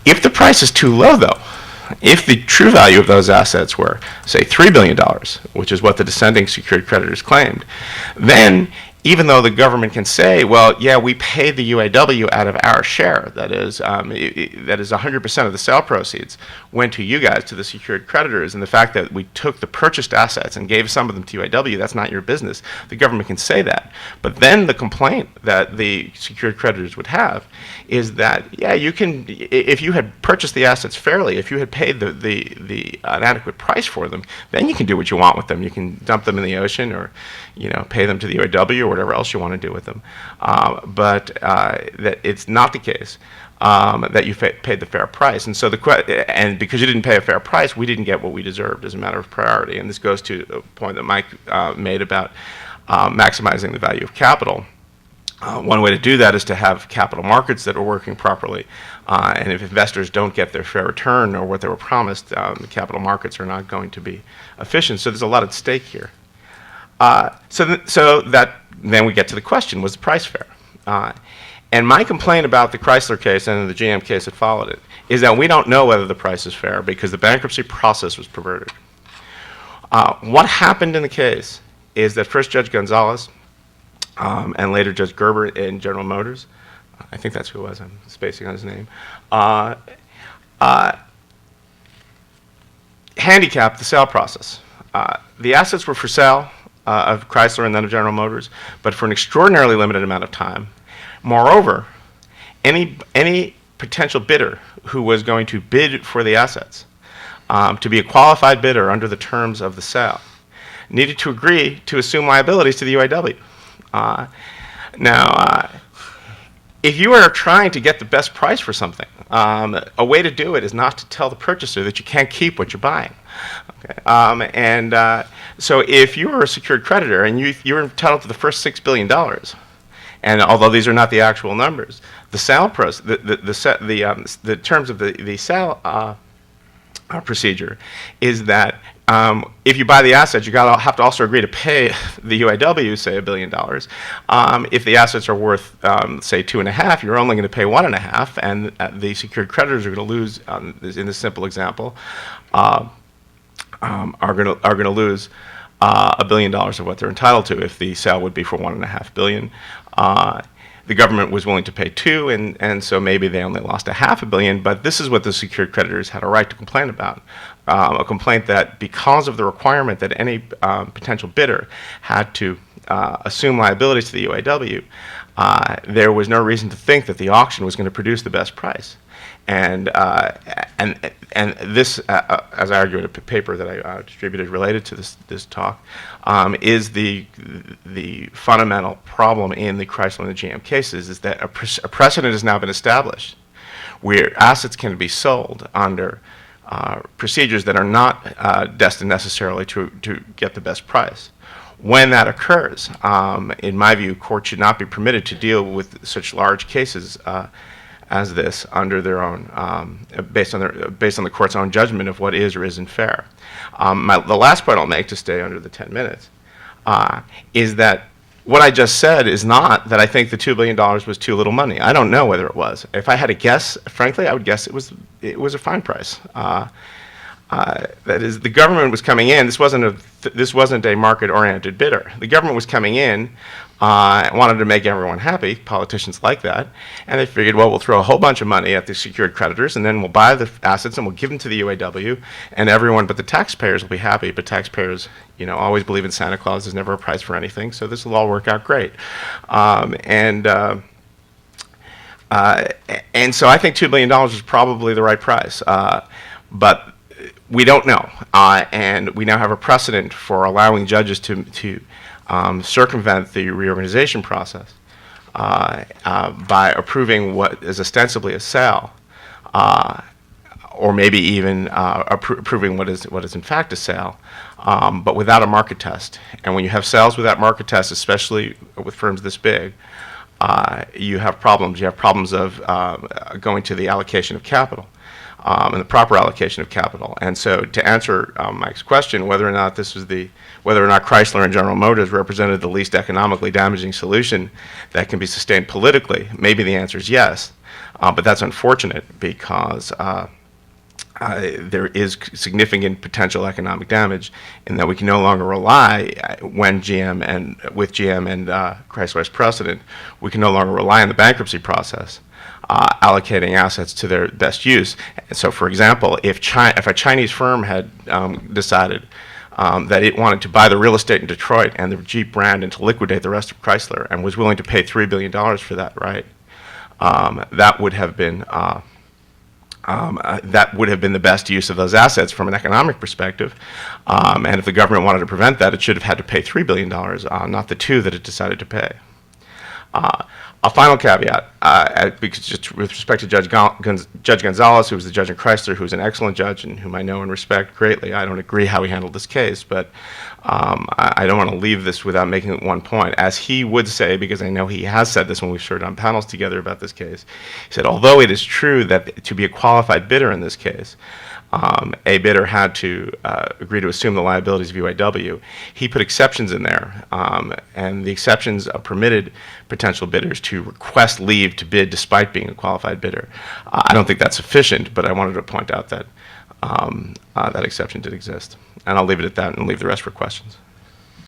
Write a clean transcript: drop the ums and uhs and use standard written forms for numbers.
If the price is too low, though, if the true value of those assets were, say, $3 billion, which is what the dissenting secured creditors claimed, then even though the government can say, well, yeah, we paid the UAW out of our share, that is 100% of the sale proceeds went to you guys, to the secured creditors, and the fact that we took the purchased assets and gave some of them to UAW, that's not your business. The government can say that. But then the complaint that the secured creditors would have is that, yeah, you can, if you had purchased the assets fairly, if you had paid the an adequate price for them, then you can do what you want with them. You can dump them in the ocean, or pay them to the UAW, or whatever else you want to do with them. But that it's not the case that you paid the fair price. And so and because you didn't pay a fair price, we didn't get what we deserved as a matter of priority. And this goes to a point that Mike made about maximizing the value of capital. One way to do that is to have capital markets that are working properly. And if investors don't get their fair return or what they were promised, the capital markets are not going to be efficient. So there's a lot at stake here. Then we get to the question, was the price fair? And my complaint about the Chrysler case and the GM case that followed it is that we don't know whether the price is fair because the bankruptcy process was perverted. What happened in the case is that first Judge Gonzalez and later Judge Gerber in General Motors, I think that's who it was, I'm spacing on his name, handicapped the sale process. The assets were for sale of Chrysler and then of General Motors, but for an extraordinarily limited amount of time. Moreover, any potential bidder who was going to bid for the assets, to be a qualified bidder under the terms of the sale, needed to agree to assume liabilities to the UAW. Now, if you are trying to get the best price for something, a way to do it is not to tell the purchaser that you can't keep what you're buying. Okay. So if you were a secured creditor and you're entitled to the first $6 billion, and although these are not the actual numbers, the sale the terms of the sale procedure is that if you buy the assets, you have to also agree to pay the UAW, say, $1 billion. If the assets are worth, say, 2.5, you're only going to pay 1.5, and the secured creditors are going to lose. In this simple example, are going to lose $1 billion of what they're entitled to if the sale would be for $1.5 billion. The government was willing to pay $2 billion, and so maybe they only lost $500 million, but this is what the secured creditors had a right to complain about. A complaint that because of the requirement that any potential bidder had to assume liabilities to the UAW, there was no reason to think that the auction was going to produce the best price. And this, as I argue in a paper that I distributed related to this talk, is the fundamental problem in the Chrysler and the GM cases, is that a precedent has now been established where assets can be sold under procedures that are not destined necessarily to get the best price. When that occurs, in my view, courts should not be permitted to deal with such large cases as this under their own, based on the court's own judgment of what is or isn't fair. The last point I'll make, to stay under the 10 minutes, is that what I just said is not that I think the $2 billion was too little money. I don't know whether it was. If I had to guess, frankly, I would guess it was a fine price. That is, the government was coming in. This wasn't a market-oriented bidder. The government was coming in, wanted to make everyone happy. Politicians like that, and they figured, well, we'll throw a whole bunch of money at the secured creditors, and then we'll buy the assets and we'll give them to the UAW, and everyone but the taxpayers will be happy. But taxpayers, always believe in Santa Claus. There's never a price for anything, so this will all work out great. And so I think $2 billion is probably the right price, but we don't know, and we now have a precedent for allowing judges to circumvent the reorganization process by approving what is ostensibly a sale, or maybe even approving what is in fact a sale, but without a market test. And when you have sales without market tests, especially with firms this big, you have problems. You have problems of going to the allocation of capital. And the proper allocation of capital. And so, to answer Mike's question, whether or not Chrysler and General Motors represented the least economically damaging solution that can be sustained politically, maybe the answer is yes. But that's unfortunate because there is significant potential economic damage in that we can no longer rely when with GM and Chrysler as precedent, we can no longer rely on the bankruptcy process allocating assets to their best use. And so, for example, if a Chinese firm had decided that it wanted to buy the real estate in Detroit and the Jeep brand and to liquidate the rest of Chrysler and was willing to pay $3 billion for that, right? That would have been the best use of those assets from an economic perspective. And if the government wanted to prevent that, it should have had to pay $3 billion, not the $2 billion that it decided to pay. A final caveat, because just with respect to Judge Gonzalez, who was the judge in Chrysler, who was an excellent judge and whom I know and respect greatly. I don't agree how he handled this case, but I don't want to leave this without making one point. As he would say, because I know he has said this when we've served on panels together about this case, he said, although it is true that to be a qualified bidder in this case, a bidder had to agree to assume the liabilities of UAW. He put exceptions in there, and the exceptions permitted potential bidders to request leave to bid despite being a qualified bidder. I don't think that's sufficient, but I wanted to point out that that exception did exist. And I'll leave it at that and leave the rest for questions.